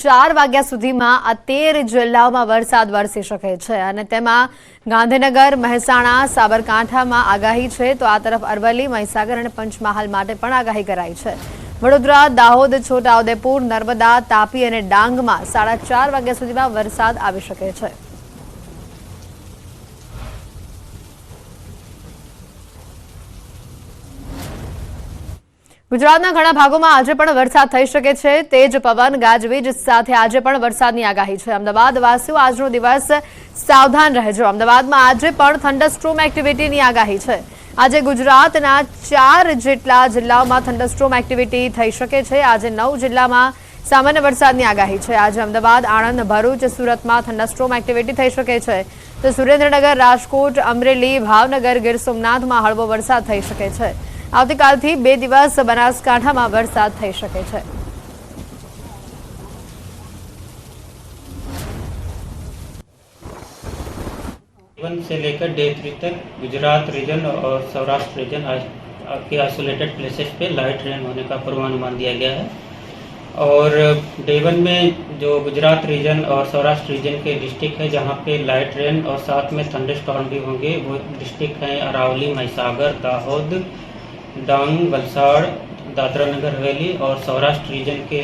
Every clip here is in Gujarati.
4 વાગ્યા સુધીમાં આ 13 જિલ્લાઓમાં વરસાદ વરસી શકે છે અને તેમાં ગાંધીનગર, મહેસાણા, સાબરકાંઠામાં આગાહી છે તો આ તરફ અરવલ્લી, મહીસાગર અને પંચમહાલ માટે પણ આગાહી કરાઈ છે। વડોદરા, દાહોદ, છોટાઉદેપુર, નર્મદા, તાપી અને ડાંગમાં 4:30 વાગ્યા સુધીમાં વરસાદ આવી શકે છે। ગુજરાતના ઘણા ભાગોમાં આજે પણ વરસાદ થઈ શકે છે। તેજ પવન, ગાજવીજ સાથે આજે પણ વરસાદની આગાહી છે। અમદાવાદ વાસીઓ આજનો દિવસ સાવધાન રહેજો। અમદાવાદમાં આજે પણ થંડરસ્ટોર્મ એક્ટિવિટીની આગાહી છે। આજે ગુજરાતના 4 જેટલા જિલ્લાઓમાં થંડરસ્ટોર્મ એક્ટિવિટી થઈ શકે છે। આજે 9 જિલ્લામાં સામાન્ય વરસાદની આગાહી છે। આજે અમદાવાદ, આણંદ, ભરૂચ, સુરતમાં થંડરસ્ટોર્મ એક્ટિવિટી થઈ શકે છે તો સુરેન્દ્રનગર, રાજકોટ, અમરેલી, ભાવનગર, ગીર સોમનાથમાં હળવો વરસાદ થઈ શકે છે। આવતીકાલથી 2 દિવસ બનાસકાંઠામાં વરસાદ થઈ શકે છે। से लेकर डे 3 तक गुजरात रीजन और सौराष्ट्र रीजन के आइसोलेटेड प्लेसेस पे लाइट रेन होने का पूर्वानुमान दिया गया है। और डे 1 में जो गुजरात रीजन और सौराष्ट्र रीजन के डिस्ट्रिक्ट है जहाँ पे लाइट रेन और साथ में थंडरस्टॉर्म भी होंगे वो डिस्ट्रिक्ट हैं अरावली, महिसागर, दाहोद, डांग, वलसाड़, दादरा नगर हवेली। और सौराष्ट्र रीजन के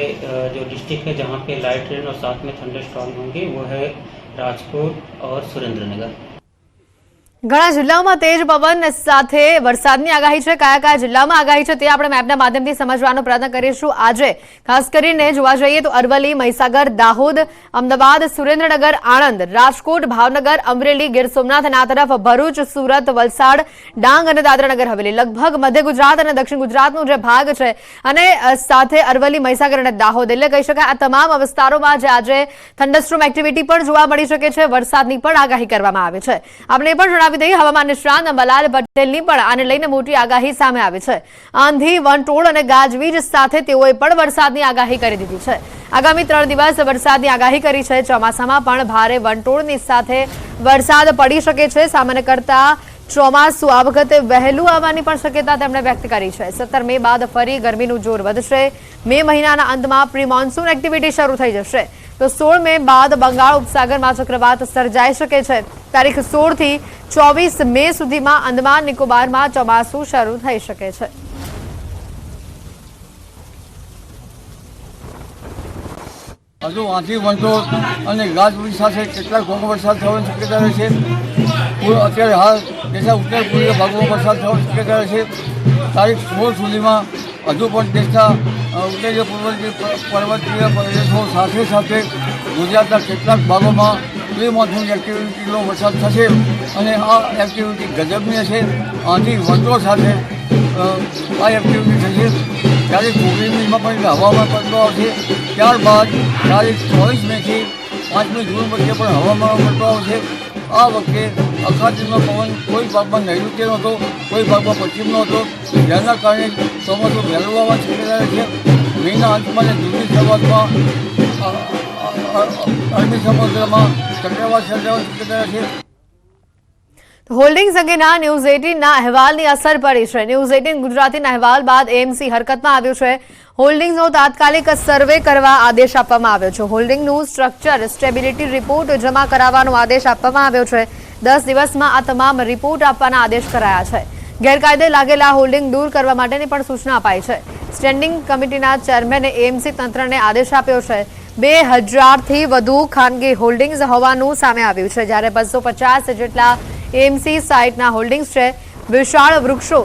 जो डिस्ट्रिक्ट है जहाँ पे लाइट रेन और साथ में थंडरस्टॉर्म होंगे वो है राजकोट और सुरेंद्रनगर। ઘણા જિલ્લાઓમાં તેજ પવન સાથે વરસાદની આગાહી છે। કયા કયા જિલ્લામાં આગાહી છે તે આપણે મેપના માધ્યમથી સમજવાનો પ્રયત્ન કરીશું। આજે ખાસ કરીને જોવા જઈએ તો અરવલ્લી, મહીસાગર, દાહોદ, અમદાવાદ, સુરેન્દ્રનગર, આણંદ, રાજકોટ, ભાવનગર, અમરેલી, ગીર સોમનાથ અને આ તરફ ભરૂચ, સુરત, વલસાડ, ડાંગ અને દાદરાનગર હવેલી, લગભગ મધ્ય ગુજરાત અને દક્ષિણ ગુજરાતનો જે ભાગ છે અને સાથે અરવલ્લી, મહીસાગર અને દાહોદ એટલે કહી શકાય આ તમામ વિસ્તારોમાં જે આજે થંડરસ્ટોર્મ એક્ટિવિટી પણ જોવા મળી શકે છે। વરસાદની પણ આગાહી કરવામાં આવી છે। આપણે પણ જણાવી હવામાન નિષ્ણાત અંબાલાલ પટેલની પણ આને લઈને મોટી આગાહી સામે આવી છે। આંધી, વંટોળ અને ગાજવીજ સાથે તેઓએ પણ વરસાદની આગાહી કરી દીધી છે। આગામી 3 દિવસ વરસાદની આગાહી કરી છે। ચોમાસામાં પણ ભારે વંટોળની સાથે વરસાદ પડી શકે છે। સામાન્ય કરતા ચોમાસું આ વખતે વહેલું આવવાની પણ શક્યતા તેમણે વ્યક્ત કરી છે। 17 મે બાદ ફરી ગરમીનું જોર વધશે। મે મહિનાના અંતમાં પ્રી મોન્સૂન એક્ટિવિટી શરૂ થઈ જશે તો 16 મે બાદ બંગાળ ઉપસાગરમાં ચક્રવાત સર્જાઈ શકે છે। તારીખ 16 થી 24 મે સુધીમાં અંદમાન નિકોબારમાં ચોમાસું શરૂ થઈ શકે છે। હજુ આંધી, વંટોળ અને ગાજવીજ સાથે કેટલાક ભાગોમાં વરસાદ થવાની શક્યતા રહેશે। અત્યારે હાલ દેશના ઉત્તર પૂર્વીય ભાગોમાં વરસાદ થવાની શક્યતા રહેશે। તારીખ 16 સુધીમાં હજુ પણ દેશના ઉત્તરીય પર્વતીય પ્રદેશો સાથે સાથે ગુજરાતના કેટલાક ભાગોમાં પ્રી મોન્સૂન એક્ટિવિટીનો વરસાદ થશે અને આ એક્ટિવિટી ગજબની હશે। આંધી, વંટોળ સાથે આ એક્ટિવિટી થશે। તારીખ 19 મેમાં પણ હવામાન પલટો આવશે। ત્યારબાદ તારીખ 24 મેથી 5મી જૂન વચ્ચે પણ હવામાન પલટો આવશે। આ વખતે અખાતીનો પવન કોઈ ભાગમાં નૈઋત્યનો હતો, કોઈ ભાગમાં પશ્ચિમનો હતો, જેના કારણે ચોમાસું વહેલું આવવાની શક્યતા રહેશે। મેના અંતમાં અને જૂનની શરૂઆતમાં અરબી સમુદ્રમાં ચક્રવાત સર્જાવાની શક્યતા રહેશે। હોલ્ડિંગ્સ અંગેના ન્યૂઝ 18ના અહેવાલની અસર પડી છે। ન્યૂઝ 18 ગુજરાતીના અહેવાલ બાદ એએમસી હરકતમાં આવ્યું છે। હોલ્ડિંગ્સનો તાત્કાલિક સર્વે કરવા આદેશ આપવામાં આવ્યો છે। હોલ્ડિંગનું સ્ટ્રક્ચર સ્ટેબિલિટી રિપોર્ટ જમા કરાવવાનો આદેશ આપવામાં આવ્યો છે। 10 દિવસમાં આ તમામ રિપોર્ટ આપવાના આદેશ કરાયા છે। ગેરકાયદે લાગેલા હોલ્ડિંગ દૂર કરવા માટેની પણ સૂચના અપાઈ છે। સ્ટેન્ડિંગ કમિટીના ચેરમેને એએમસી તંત્રને આદેશ આપ્યો છે। 2000થી વધુ ખાનગી હોલ્ડિંગ્સ હોવાનું સામે આવ્યું છે, જ્યારે 250 જેટલા એએમસી સાઇટના હોલ્ડિંગ્સ છે। વિશાળ વૃક્ષો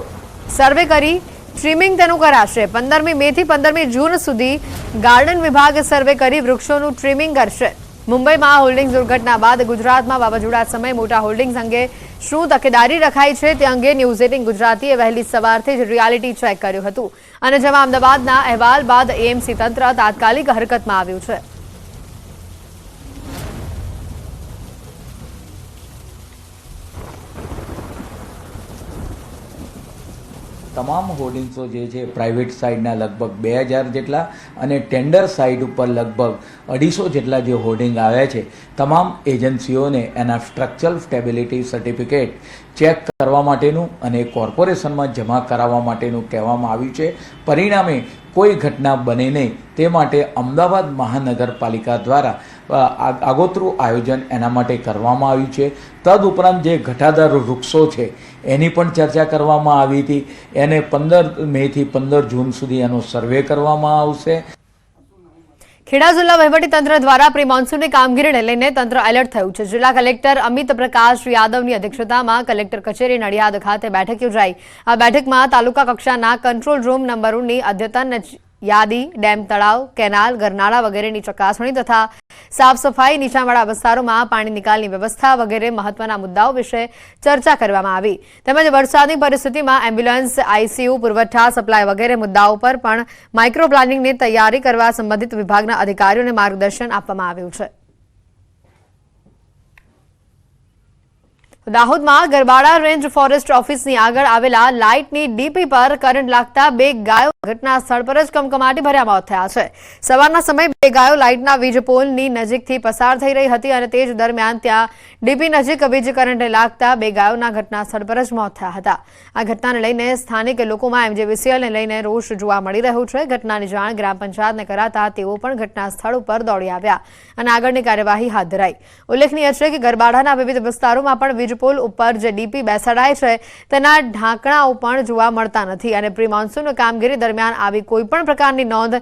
સર્વે કરી ટ્રીમિંગ તેનું કરાશે। 15મી મેથી 15મી જૂન સુધી ગાર્ડન વિભાગ સર્વે કરી વૃક્ષોનું ટ્રીમિંગ કરશે। મુંબઈમાં હોલ્ડિંગ્સ દુર્ઘટના બાદ ગુજરાતમાં વાવાઝોડા સમયે મોટા હોલ્ડિંગ્સ અંગે શું તકેદારી રખાઈ છે તે અંગે ન્યૂઝ 18 ગુજરાતીએ વહેલી સવારથી જ રિયાલિટી ચેક કર્યું હતું અને જેમાં અમદાવાદના અહેવાલ બાદ એએમસી તંત્ર તાત્કાલિક હરકતમાં આવ્યું છે। તમામ હોર્ડિંગ્સો જે છે પ્રાઇવેટ સાઇડના લગભગ 2000 જેટલા અને ટેન્ડર સાઇડ ઉપર લગભગ 250 જેટલા જે હોર્ડિંગ આવ્યા છે તમામ એજન્સીઓને એના સ્ટ્રક્ચરલ સ્ટેબિલિટી સર્ટિફિકેટ ચેક કરવા માટેનું અને કોર્પોરેશનમાં જમા કરાવવા માટેનું કહેવામાં આવ્યું છે। પરિણામે કોઈ ઘટના બને નહીં તે માટે અમદાવાદ મહાનગરપાલિકા દ્વારા આગોતરું આયોજન એના માટે કરવામાં આવ્યું છે. તદુપરાંત જે ઘટાદાર વૃક્ષો છે એની પણ ચર્ચા કરવામાં આવી હતી. એને 15 મેથી 15 જૂન સુધી એનો સર્વે કરવામાં આવશે. ખેડા જિલ્લા વહીવટીતંત્ર દ્વારા પ્રી મોન્સૂનની કામગીરીને લઈને તંત્ર એલર્ટ થયું છે. જિલ્લા કલેક્ટર અમિત પ્રકાશ યાદવની અધ્યક્ષતામાં કલેક્ટર કચેરી નડિયાદ ખાતે બેઠક યોજાઈ. આ બેઠકમાં તાલુકા કક્ષાના કંટ્રોલ રૂમ નંબરોની અદ્યતન યાદી, ડેમ, તળાવ, કેનાલ, ગરનાળા વગેરેની ચકાસણી તથા સાફ સફાઈ, નીચાણવાળા વિસ્તારોમાં પાણી નિકાલની વ્યવસ્થા વગેરે મહત્વના મુદ્દાઓ વિશે ચર્ચા કરવામાં આવી. તેમજ વરસાદની પરિસ્થિતિમાં એમ્બ્યુલન્સ, આઈસીયુ, પુરવઠા, સપ્લાય વગેરે મુદ્દાઓ પર પણ માઇક્રો પ્લાનિંગની તૈયારી કરવા સંબંધિત વિભાગના અધિકારીઓને માર્ગદર્શન આપવામાં આવ્યું છે. દાહોદમાં ગરબાડા રેન્જ ફોરેસ્ટ ઓફિસની આગળ આવેલા લાઇટની ડીપી પર કરંટ લાગતા 2 ગાયો ઘટના સ્થળ પર જ કમકમાટી ભર્યા મોત થયા છે. સવારના સમયે 2 ગાયો લાઇટના વીજ પોલની નજીકથી પસાર થઈ રહી હતી અને તે જ દરમિયાન ત્યાં ડીપી નજીક વીજ કરંટે લાગતા 2 ગાયોના ઘટના સ્થળ પર જ મોત થયા હતા. આ ઘટનાને લઈને સ્થાનિક લોકોમાં એમજીવીસીએલને લઈને રોષ જોવા મળી રહ્યો છે. ઘટનાની જાણ ગ્રામ પંચાયતને કરાતા તેઓ પણ ઘટના સ્થળ ઉપર દોડી આવ્યા અને આગળની કાર્યવાહી હાથ ધરાઈ. ઉલ્લેખનીય છે કે ગરબાડાના વિવિધ વિસ્તારોમાં પણ વીજ પુલ ઉપર જે ડીપી બેસાડાય છે તેના ઢાંકણાઓ પણ જોવા મળતા નથી અને પ્રી મોન્સૂન કામગીરી દરમિયાન આવી કોઈ પણ પ્રકારની નોંધ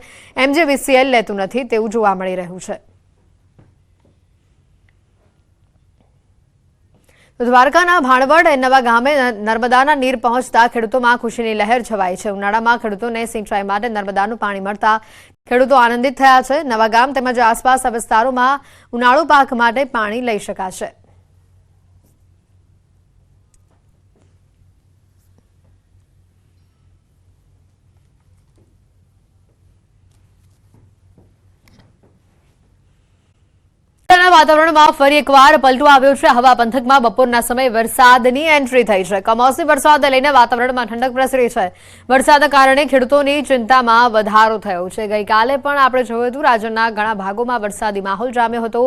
એમજીવીસીએલ લેતું નથી તેવું જોવા મળી રહ્યું છે. દ્વારકાના ભાણવડ નવા ગામે નર્મદાના નીર પહોંચતા ખેડૂતોમાં ખુશીની લહેર છવાઈ છે. ઉનાળામાં ખેડૂતોને સિંચાઈ માટે નર્મદાનું પાણી મળતા ખેડૂતો આનંદિત થયા છે. નવા ગામ તેમજ આસપાસના વિસ્તારોમાં ઉનાળુ પાક માટે પાણી લઈ શકાશે. વાતાવરણમાં ફરી એકવાર પલટો આવ્યો છે. હવા પંથકમાં બપોરના સમયે વરસાદની એન્ટ્રી થઈ છે. કમોસમી વરસાદને લઈને વાતાવરણમાં ઠંડક પ્રસરી છે. વરસાદના કારણે ખેડૂતોની ચિંતામાં વધારો થયો છે. ગઈકાલે પણ આપણે જોયું હતું રાજ્યના ઘણા ભાગોમાં વરસાદી માહોલ જામ્યો હતો.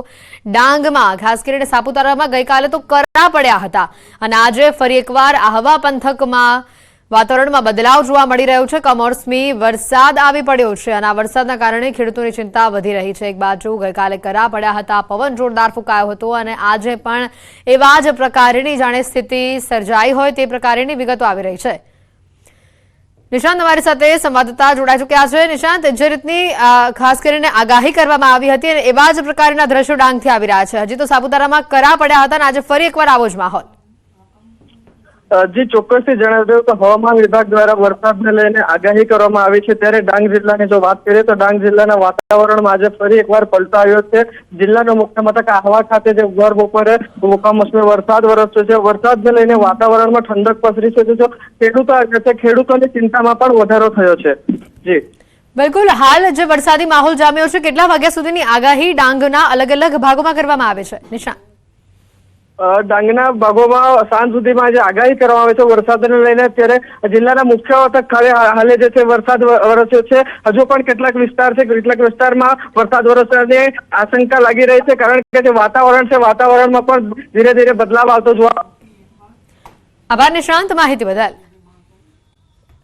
ડાંગમાં ખાસ કરીને સાપુતારામાં ગઈકાલે તો કરા પડ્યા હતા અને આજે ફરી એકવાર આ હવા પંથકમાં વાતાવરણમાં બદલાવ જોવા મળી રહ્યો છે. કમોસમી વરસાદ આવી પડ્યો છે અને આ વરસાદના કારણે ખેડૂતોની ચિંતા વધી રહી છે. એક બાજુ ગઈકાલે કરા પડ્યા હતા, પવન જોરદાર ફૂંકાયો હતો અને આજે પણ એવા જ પ્રકારની જાણે સ્થિતિ સર્જાઈ હોય તે પ્રકારની વિગતો આવી રહી છે. નિશાંત અમારી સાથે સંવાદદાતા જોડાઈ ચૂક્યા છે. નિશાંત, જે રીતની ખાસ કરીને આગાહી કરવામાં આવી હતી અને એવા જ પ્રકારના દ્રશ્યો ડાંગથી આવી રહ્યા છે. હજી તો સાપુતારામાં કરા પડ્યા હતા અને આજે ફરી એકવાર આવો જ માહોલ. જે ચોક્કસથી જણાવ્યું તો હવામાન વિભાગ દ્વારા વરસાદને લઈને આગાહી કરવામાં આવી છે. ત્યારે ડાંગ જિલ્લાની જો વાત કરીએ તો ડાંગ જિલ્લાના વાતાવરણમાં આજે ફરી એકવાર પલટો આવ્યો છે. જિલ્લાનો મુખ્ય મથક આહવા ખાતે જે ભર બપોરે કમોસમી વરસાદ વરસ્યો છે. વરસાદને લઈને વાતાવરણમાં ઠંડક પસરી છે. જો ખેડૂતોની ચિંતામાં પણ વધારો થયો છે. જી બિલકુલ. હાલ જે વરસાદી માહોલ જામ્યો છે, કેટલા વાગ્યા સુધીની આગાહી ડાંગના અલગ અલગ ભાગોમાં કરવામાં આવે છે? નિશાંત, ડાંગના ભાગોમાં સાંજ સુધીમાં જે આગાહી કરવામાં આવે છે વરસાદને લઈને, ત્યારે જિલ્લાના મુખ્ય મથક હાલે જે છે વરસાદ વરસ્યો છે. હજુ પણ કેટલાક વિસ્તારમાં વરસાદ વરસવાની આશંકા લાગી રહી છે, કારણ કે જે વાતાવરણ છે વાતાવરણમાં પણ ધીરે ધીરે બદલાવ આવતો જોવા. આભાર નિશાંત માહિતી બદલ.